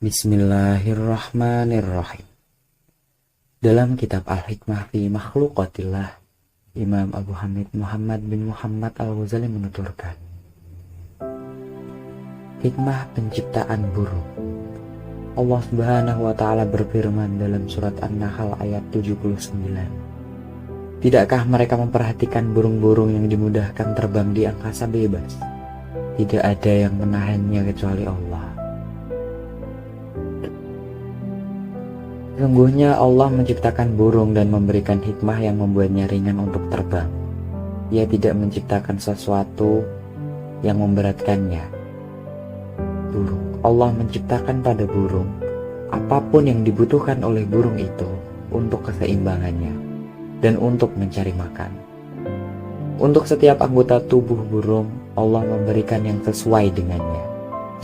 Bismillahirrahmanirrahim. Dalam kitab Al-Hikmah fi Makhluqatillah, Imam Abu Hamid Muhammad bin Muhammad Al-Ghazali menuturkan, hikmah penciptaan burung. Allah Subhanahu wa Ta'ala berfirman dalam surat An-Nahl ayat 79, tidakkah mereka memperhatikan burung-burung yang dimudahkan terbang di angkasa bebas? Tidak ada yang menahannya kecuali Allah. Sesungguhnya Allah menciptakan burung dan memberikan hikmah yang membuatnya ringan untuk terbang. Ia tidak menciptakan sesuatu yang memberatkannya. Burung, Allah menciptakan pada burung apapun yang dibutuhkan oleh burung itu untuk keseimbangannya dan untuk mencari makan. Untuk setiap anggota tubuh burung, Allah memberikan yang sesuai dengannya.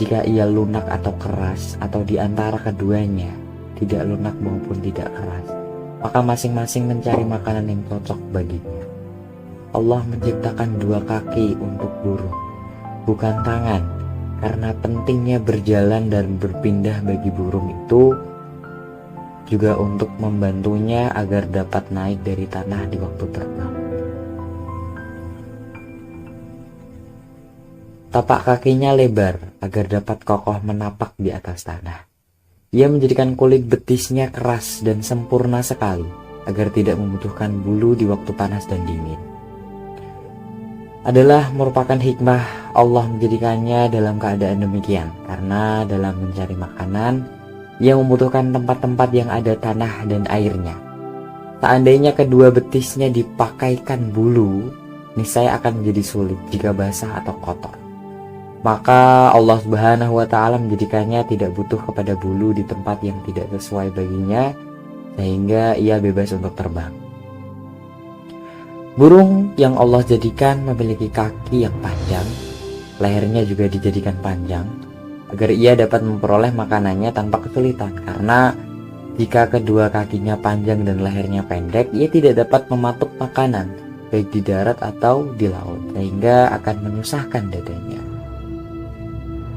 Jika ia lunak atau keras atau di antara keduanya, tidak lunak maupun tidak keras, maka masing-masing mencari makanan yang cocok baginya. Allah menciptakan dua kaki untuk burung, bukan tangan, karena pentingnya berjalan dan berpindah bagi burung itu juga untuk membantunya agar dapat naik dari tanah di waktu terbang. Tapak kakinya lebar agar dapat kokoh menapak di atas tanah. Ia menjadikan kulit betisnya keras dan sempurna sekali agar tidak membutuhkan bulu di waktu panas dan dingin. Adalah merupakan hikmah Allah menjadikannya dalam keadaan demikian, karena dalam mencari makanan ia membutuhkan tempat-tempat yang ada tanah dan airnya. Seandainya kedua betisnya dipakaikan bulu, niscaya akan menjadi sulit jika basah atau kotor. Maka Allah Subhanahu wa Ta'ala menjadikannya tidak butuh kepada bulu di tempat yang tidak sesuai baginya, sehingga ia bebas untuk terbang. Burung yang Allah jadikan memiliki kaki yang panjang, lehernya juga dijadikan panjang agar ia dapat memperoleh makanannya tanpa kesulitan, karena jika kedua kakinya panjang dan lehernya pendek, ia tidak dapat mematuk makanan baik di darat atau di laut, sehingga akan menyusahkan dadanya.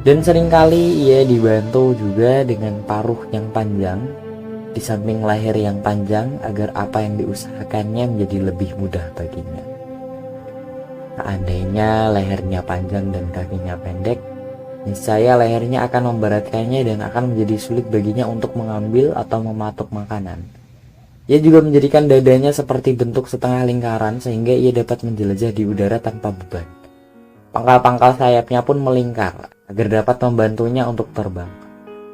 Dan seringkali ia dibantu juga dengan paruh yang panjang di samping leher yang panjang agar apa yang diusahakannya menjadi lebih mudah baginya. Seandainya lehernya panjang dan kakinya pendek, niscaya lehernya akan memberatkannya dan akan menjadi sulit baginya untuk mengambil atau mematuk makanan. Ia juga menjadikan dadanya seperti bentuk setengah lingkaran sehingga ia dapat menjelajah di udara tanpa beban. Pangkal-pangkal sayapnya pun melingkar agar dapat membantunya untuk terbang.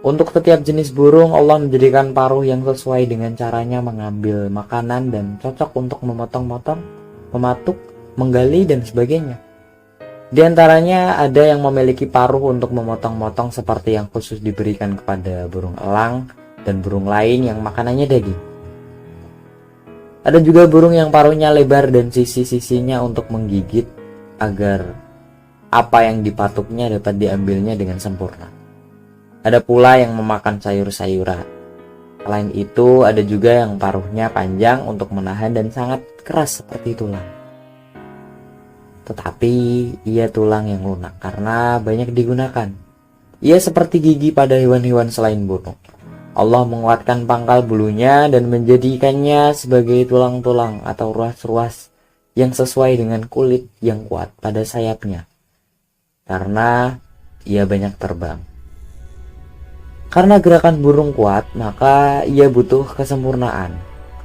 Untuk setiap jenis burung, Allah menjadikan paruh yang sesuai dengan caranya mengambil makanan dan cocok untuk memotong-motong, mematuk, menggali, dan sebagainya. Di antaranya ada yang memiliki paruh untuk memotong-motong seperti yang khusus diberikan kepada burung elang dan burung lain yang makanannya daging. Ada juga burung yang paruhnya lebar dan sisi-sisinya untuk menggigit agar apa yang dipatuknya dapat diambilnya dengan sempurna. Ada pula yang memakan sayur-sayuran. Selain itu, ada juga yang paruhnya panjang untuk menahan dan sangat keras seperti tulang. Tetapi ia tulang yang lunak karena banyak digunakan. Ia seperti gigi pada hewan-hewan selain burung. Allah menguatkan pangkal bulunya dan menjadikannya sebagai tulang-tulang atau ruas-ruas yang sesuai dengan kulit yang kuat pada sayapnya, karena ia banyak terbang. Karena gerakan burung kuat, maka ia butuh kesempurnaan,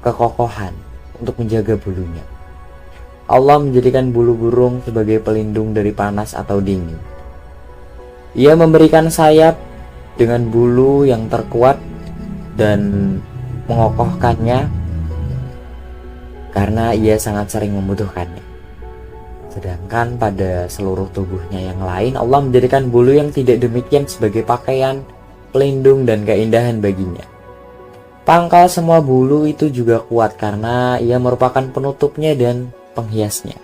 kekokohan untuk menjaga bulunya. Allah menjadikan bulu burung sebagai pelindung dari panas atau dingin. Ia memberikan sayap dengan bulu yang terkuat dan mengokohkannya karena ia sangat sering membutuhkannya. Sedangkan pada seluruh tubuhnya yang lain, Allah menjadikan bulu yang tidak demikian sebagai pakaian, pelindung, dan keindahan baginya. Pangkal semua bulu itu juga kuat karena ia merupakan penutupnya dan penghiasnya.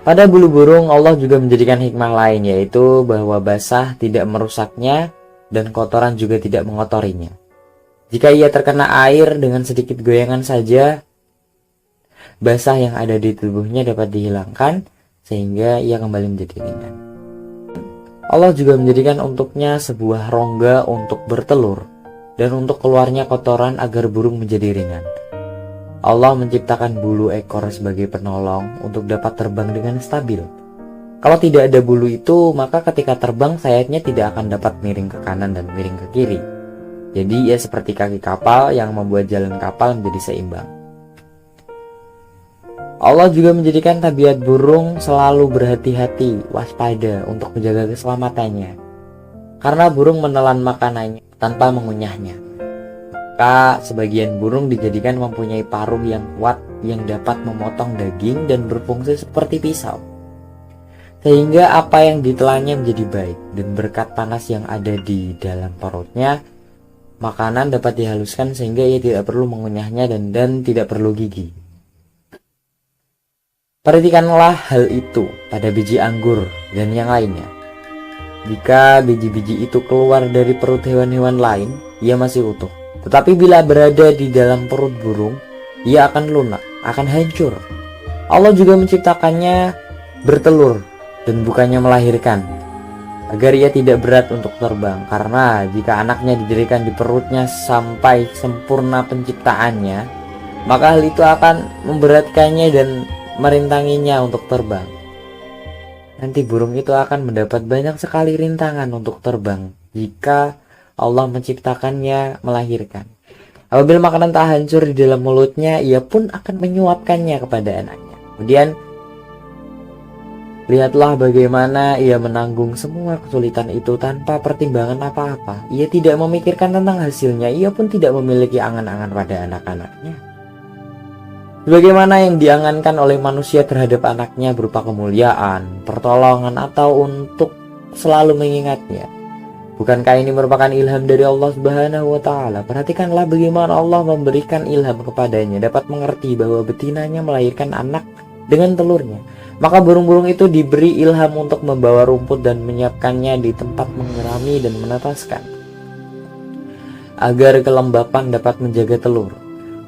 Pada bulu burung, Allah juga menjadikan hikmah lain, yaitu bahwa basah tidak merusaknya dan kotoran juga tidak mengotorinya. Jika ia terkena air dengan sedikit goyangan saja, basah yang ada di tubuhnya dapat dihilangkan sehingga ia kembali menjadi ringan. Allah juga menjadikan untuknya sebuah rongga untuk bertelur dan untuk keluarnya kotoran agar burung menjadi ringan. Allah menciptakan bulu ekor sebagai penolong untuk dapat terbang dengan stabil. Kalau tidak ada bulu itu, maka ketika terbang sayapnya tidak akan dapat miring ke kanan dan miring ke kiri. Jadi ia seperti kaki kapal yang membuat jalan kapal menjadi seimbang. Allah juga menjadikan tabiat burung selalu berhati-hati, waspada untuk menjaga keselamatannya. Karena burung menelan makanannya tanpa mengunyahnya. Maka sebagian burung dijadikan mempunyai paruh yang kuat yang dapat memotong daging dan berfungsi seperti pisau. Sehingga apa yang ditelannya menjadi baik, dan berkat panas yang ada di dalam perutnya, makanan dapat dihaluskan sehingga ia tidak perlu mengunyahnya dan tidak perlu gigi. Perhatikanlah hal itu pada biji anggur dan yang lainnya. Jika biji-biji itu keluar dari perut hewan-hewan lain, ia masih utuh. Tetapi bila berada di dalam perut burung, ia akan lunak, akan hancur. Allah juga menciptakannya bertelur dan bukannya melahirkan, agar ia tidak berat untuk terbang. Karena jika anaknya didirikan di perutnya sampai sempurna penciptaannya, maka hal itu akan memberatkannya dan merintanginya untuk terbang. Nanti burung itu akan mendapat banyak sekali rintangan untuk terbang jika Allah menciptakannya melahirkan. Apabila makanan tak hancur di dalam mulutnya, ia pun akan menyuapkannya kepada anaknya. Kemudian lihatlah bagaimana ia menanggung semua kesulitan itu tanpa pertimbangan apa-apa. Ia tidak memikirkan tentang hasilnya, ia pun tidak memiliki angan-angan pada anak-anaknya. Sebagaimana yang diangankan oleh manusia terhadap anaknya berupa kemuliaan, pertolongan, atau untuk selalu mengingatnya. Bukankah ini merupakan ilham dari Allah Subhanahu wa Ta'ala? Perhatikanlah bagaimana Allah memberikan ilham kepadanya, dapat mengerti bahwa betinanya melahirkan anak dengan telurnya. Maka burung-burung itu diberi ilham untuk membawa rumput dan menyiapkannya di tempat mengerami dan menetaskan, agar kelembapan dapat menjaga telur.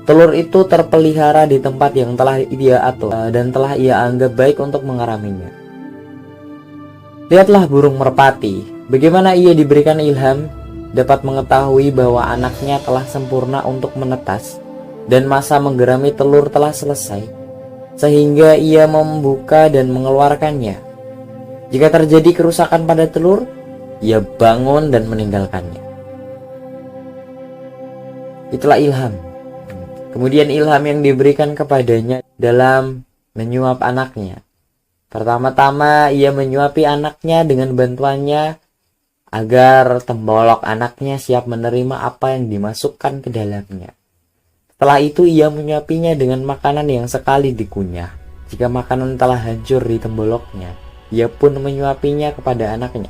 Telur itu terpelihara di tempat yang telah ia atur dan telah ia anggap baik untuk mengeraminya. Lihatlah burung merpati, bagaimana ia diberikan ilham, dapat mengetahui bahwa anaknya telah sempurna untuk menetas dan masa menggerami telur telah selesai, sehingga ia membuka dan mengeluarkannya. Jika terjadi kerusakan pada telur, ia bangun dan meninggalkannya. Itulah ilham. Kemudian ilham yang diberikan kepadanya dalam menyuap anaknya. Pertama-tama ia menyuapi anaknya dengan bantuannya agar tembolok anaknya siap menerima apa yang dimasukkan ke dalamnya. Setelah itu ia menyuapinya dengan makanan yang sekali dikunyah. Jika makanan telah hancur di temboloknya, ia pun menyuapinya kepada anaknya.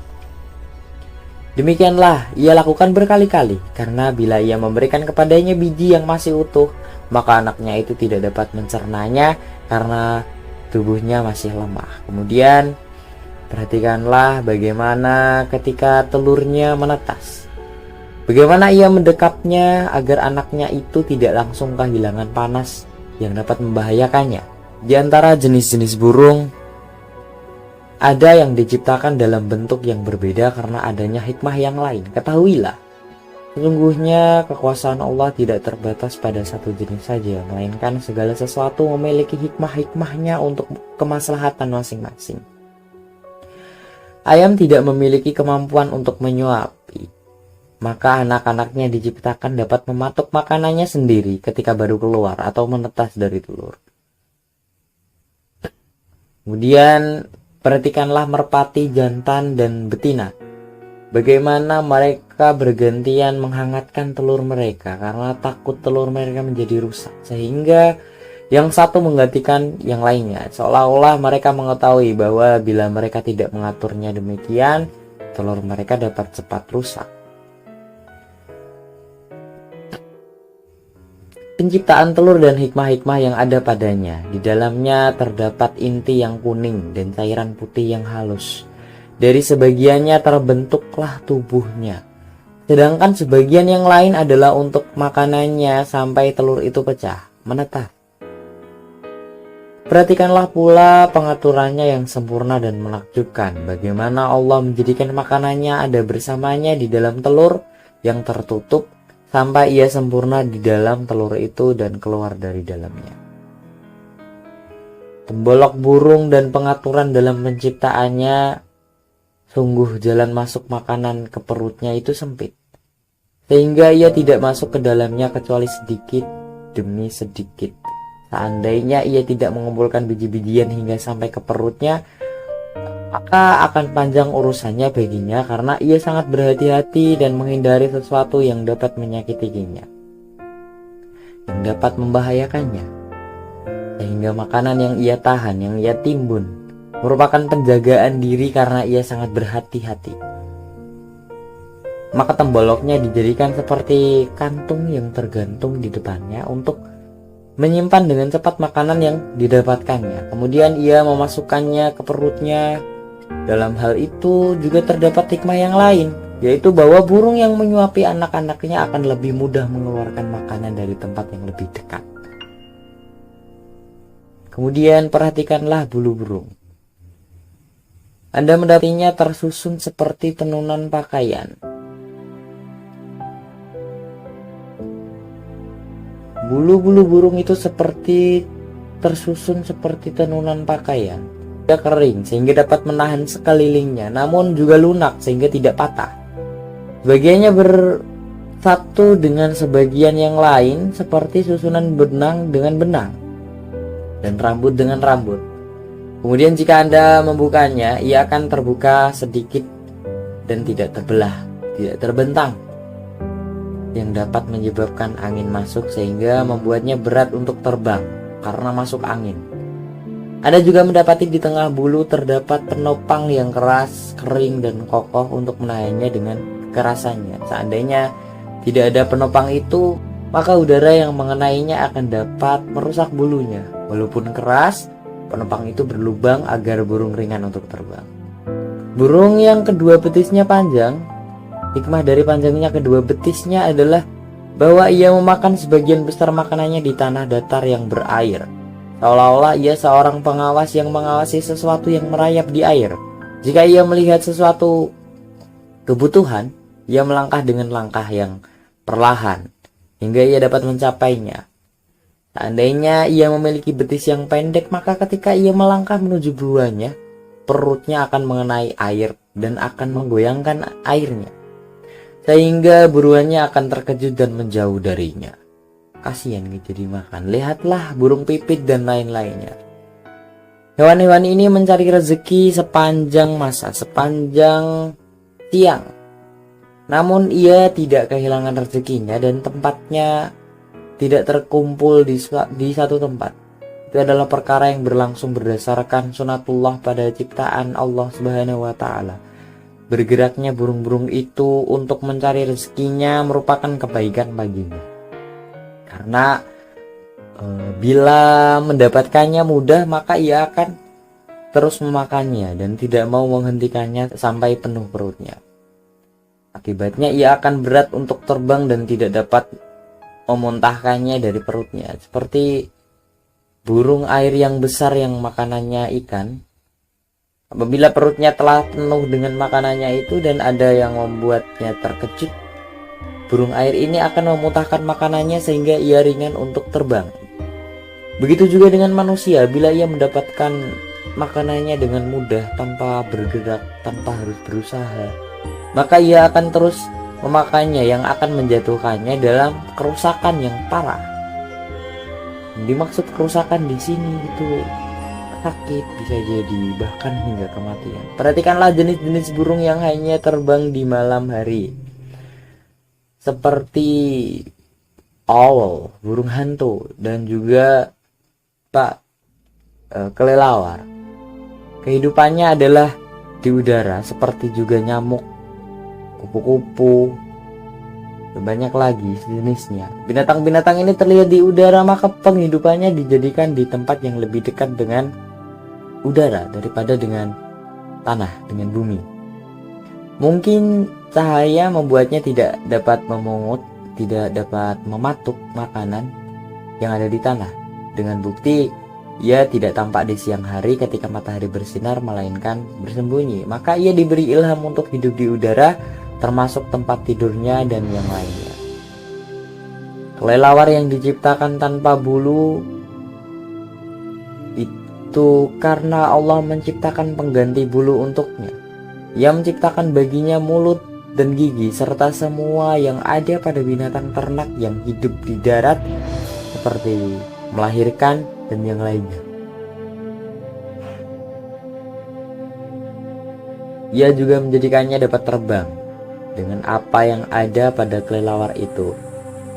Demikianlah ia lakukan berkali-kali, karena bila ia memberikan kepadanya biji yang masih utuh, maka anaknya itu tidak dapat mencernanya karena tubuhnya masih lemah. Kemudian perhatikanlah bagaimana ketika telurnya menetas, bagaimana ia mendekapnya agar anaknya itu tidak langsung kehilangan panas yang dapat membahayakannya. Di antara jenis-jenis burung, ada yang diciptakan dalam bentuk yang berbeda karena adanya hikmah yang lain. Ketahuilah, sesungguhnya kekuasaan Allah tidak terbatas pada satu jenis saja, melainkan segala sesuatu memiliki hikmah-hikmahnya untuk kemaslahatan masing-masing. Ayam tidak memiliki kemampuan untuk menyuapi, maka anak-anaknya diciptakan dapat mematuk makanannya sendiri ketika baru keluar atau menetas dari telur. Kemudian perhatikanlah merpati jantan dan betina, bagaimana mereka bergantian menghangatkan telur mereka karena takut telur mereka menjadi rusak, sehingga yang satu menggantikan yang lainnya, seolah-olah mereka mengetahui bahwa bila mereka tidak mengaturnya demikian, telur mereka dapat cepat rusak. Penciptaan telur dan hikmah-hikmah yang ada padanya, di dalamnya terdapat inti yang kuning dan cairan putih yang halus. Dari sebagiannya terbentuklah tubuhnya, sedangkan sebagian yang lain adalah untuk makanannya sampai telur itu pecah, menetas. Perhatikanlah pula pengaturannya yang sempurna dan menakjubkan. Bagaimana Allah menjadikan makanannya ada bersamanya di dalam telur yang tertutup sampai ia sempurna di dalam telur itu dan keluar dari dalamnya. Tembolok burung dan pengaturan dalam penciptaannya, sungguh jalan masuk makanan ke perutnya itu sempit, sehingga ia tidak masuk ke dalamnya kecuali sedikit demi sedikit. Seandainya ia tidak mengumpulkan biji-bijian hingga sampai ke perutnya, maka akan panjang urusannya baginya karena ia sangat berhati-hati dan menghindari sesuatu yang dapat menyakitinya, yang dapat membahayakannya. Sehingga makanan yang ia tahan, yang ia timbun, merupakan penjagaan diri karena ia sangat berhati-hati. Maka temboloknya dijadikan seperti kantung yang tergantung di depannya untuk menyimpan dengan cepat makanan yang didapatkannya. Kemudian ia memasukkannya ke perutnya. Dalam hal itu juga terdapat hikmah yang lain, yaitu bahwa burung yang menyuapi anak-anaknya akan lebih mudah mengeluarkan makanan dari tempat yang lebih dekat. Kemudian perhatikanlah bulu burung. Anda mendapatinya tersusun seperti tenunan pakaian. Bulu-bulu burung itu tersusun seperti tenunan pakaian. Dia kering sehingga dapat menahan sekelilingnya, namun juga lunak sehingga tidak patah. Sebagiannya bersatu dengan sebagian yang lain seperti susunan benang dengan benang dan rambut dengan rambut. Kemudian jika Anda membukanya, ia akan terbuka sedikit dan tidak terbelah, tidak terbentang, yang dapat menyebabkan angin masuk sehingga membuatnya berat untuk terbang karena masuk angin. Anda juga mendapati di tengah bulu terdapat penopang yang keras, kering, dan kokoh untuk menahannya dengan kerasannya. Seandainya tidak ada penopang itu, maka udara yang mengenainya akan dapat merusak bulunya. Walaupun keras, penopang itu berlubang agar burung ringan untuk terbang. Burung yang kedua betisnya panjang, hikmah dari panjangnya kedua betisnya adalah bahwa ia memakan sebagian besar makanannya di tanah datar yang berair. Seolah-olah ia seorang pengawas yang mengawasi sesuatu yang merayap di air. Jika ia melihat sesuatu kebutuhan, ia melangkah dengan langkah yang perlahan hingga ia dapat mencapainya. Seandainya ia memiliki betis yang pendek, maka ketika ia melangkah menuju buahnya, perutnya akan mengenai air dan akan menggoyangkan airnya, sehingga buruannya akan terkejut dan menjauh darinya. Kasihan gitu dimakan. Lihatlah burung pipit dan lain-lainnya. Hewan-hewan ini mencari rezeki sepanjang masa, sepanjang tiang. Namun ia tidak kehilangan rezekinya dan tempatnya tidak terkumpul di satu tempat. Itu adalah perkara yang berlangsung berdasarkan sunatullah pada ciptaan Allah Subhanahu wa taala. Bergeraknya burung-burung itu untuk mencari rezekinya merupakan kebaikan baginya. Karena bila mendapatkannya mudah, maka ia akan terus memakannya dan tidak mau menghentikannya sampai penuh perutnya. Akibatnya ia akan berat untuk terbang dan tidak dapat memuntahkannya dari perutnya. Seperti burung air yang besar yang makanannya ikan. Apabila perutnya telah penuh dengan makanannya itu dan ada yang membuatnya terkejut, burung air ini akan memuntahkan makanannya sehingga ia ringan untuk terbang. Begitu juga dengan manusia, bila ia mendapatkan makanannya dengan mudah tanpa bergerak, tanpa harus berusaha, maka ia akan terus memakannya yang akan menjatuhkannya dalam kerusakan yang parah. Dimaksud kerusakan di sini itu sakit, bisa jadi bahkan hingga kematian. Perhatikanlah jenis-jenis burung yang hanya terbang di malam hari, seperti owl, burung hantu, dan juga kelelawar. Kehidupannya adalah di udara, seperti juga nyamuk, kupu-kupu, dan banyak lagi jenisnya. Binatang-binatang ini terlihat di udara, maka penghidupannya dijadikan di tempat yang lebih dekat dengan udara daripada dengan tanah, dengan bumi. Mungkin cahaya membuatnya tidak dapat memungut, tidak dapat mematuk makanan yang ada di tanah. Dengan bukti, Ia tidak tampak di siang hari ketika matahari bersinar, melainkan bersembunyi. Maka ia diberi ilham untuk hidup di udara, termasuk tempat tidurnya dan yang lainnya. Kelelawar yang diciptakan tanpa bulu itu karena Allah menciptakan pengganti bulu untuknya. Ia menciptakan baginya mulut dan gigi serta semua yang ada pada binatang ternak yang hidup di darat, seperti melahirkan dan yang lainnya. Ia juga menjadikannya dapat terbang dengan apa yang ada pada kelelawar itu.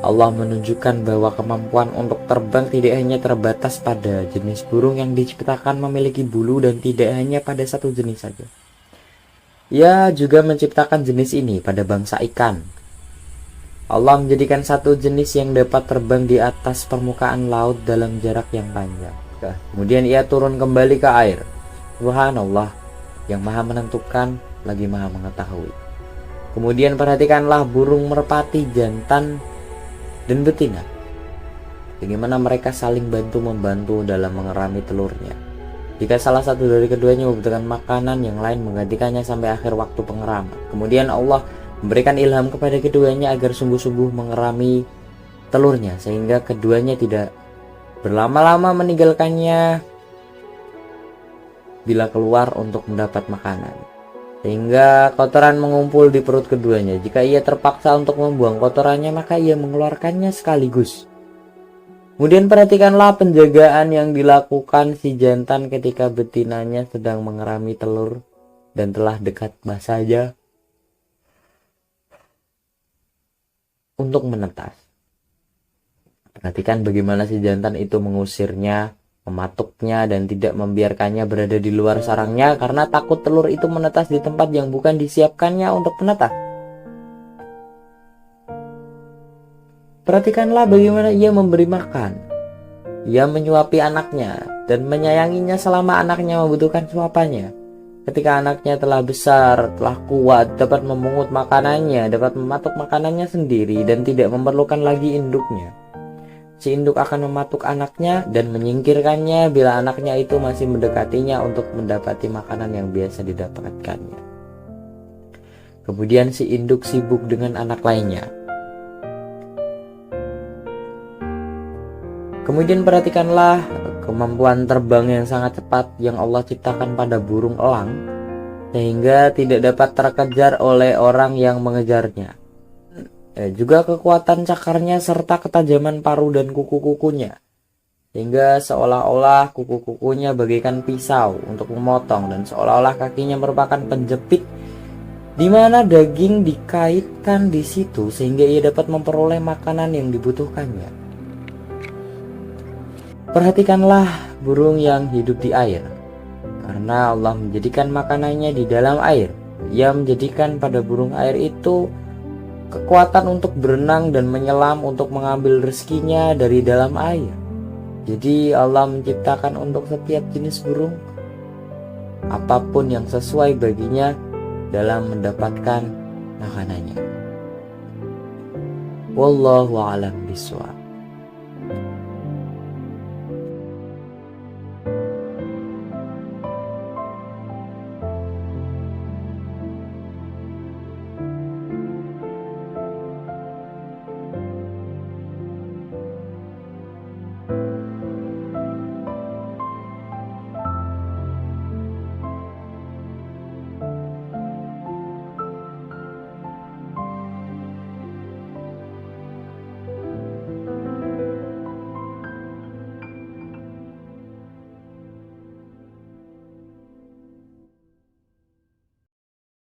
Allah menunjukkan bahwa kemampuan untuk terbang tidak hanya terbatas pada jenis burung yang diciptakan memiliki bulu dan tidak hanya pada satu jenis saja. Ia juga menciptakan jenis ini pada bangsa ikan. Allah menjadikan satu jenis yang dapat terbang di atas permukaan laut dalam jarak yang panjang. Kemudian ia turun kembali ke air. Subhanallah, yang maha menentukan lagi maha mengetahui. Kemudian perhatikanlah burung merpati jantan dan betina, bagaimana mereka saling bantu-membantu dalam mengerami telurnya. Jika salah satu dari keduanya membutuhkan makanan, yang lain menggantikannya sampai akhir waktu pengeraman. Kemudian Allah memberikan ilham kepada keduanya agar sungguh-sungguh mengerami telurnya, sehingga keduanya tidak berlama-lama meninggalkannya bila keluar untuk mendapat makanan, sehingga kotoran mengumpul di perut keduanya. Jika ia terpaksa untuk membuang kotorannya, maka ia mengeluarkannya sekaligus. Kemudian perhatikanlah penjagaan yang dilakukan si jantan ketika betinanya sedang mengerami telur dan telah dekat saja untuk menetas. Perhatikan bagaimana si jantan itu mengusirnya, mematuknya, dan tidak membiarkannya berada di luar sarangnya karena takut telur itu menetas di tempat yang bukan disiapkannya untuk menetas. Perhatikanlah bagaimana ia memberi makan. Ia menyuapi anaknya dan menyayanginya selama anaknya membutuhkan suapannya. Ketika anaknya telah besar, telah kuat, dapat memungut makanannya, dapat mematuk makanannya sendiri, dan tidak memerlukan lagi induknya, si induk akan mematuk anaknya dan menyingkirkannya bila anaknya itu masih mendekatinya untuk mendapati makanan yang biasa didapatkannya. Kemudian si induk sibuk dengan anak lainnya. Kemudian perhatikanlah kemampuan terbang yang sangat cepat yang Allah ciptakan pada burung elang, sehingga tidak dapat terkejar oleh orang yang mengejarnya. Juga kekuatan cakarnya serta ketajaman paruh dan kuku-kukunya, sehingga seolah-olah kuku-kukunya bagaikan pisau untuk memotong, dan seolah-olah kakinya merupakan penjepit di mana daging dikaitkan di situ sehingga ia dapat memperoleh makanan yang dibutuhkannya. Perhatikanlah burung yang hidup di air, karena Allah menjadikan makanannya di dalam air. Ia menjadikan pada burung air itu kekuatan untuk berenang dan menyelam untuk mengambil rezekinya dari dalam air. Jadi Allah menciptakan untuk setiap jenis burung apapun yang sesuai baginya dalam mendapatkan makanannya. Wallahu a'lam bishawab.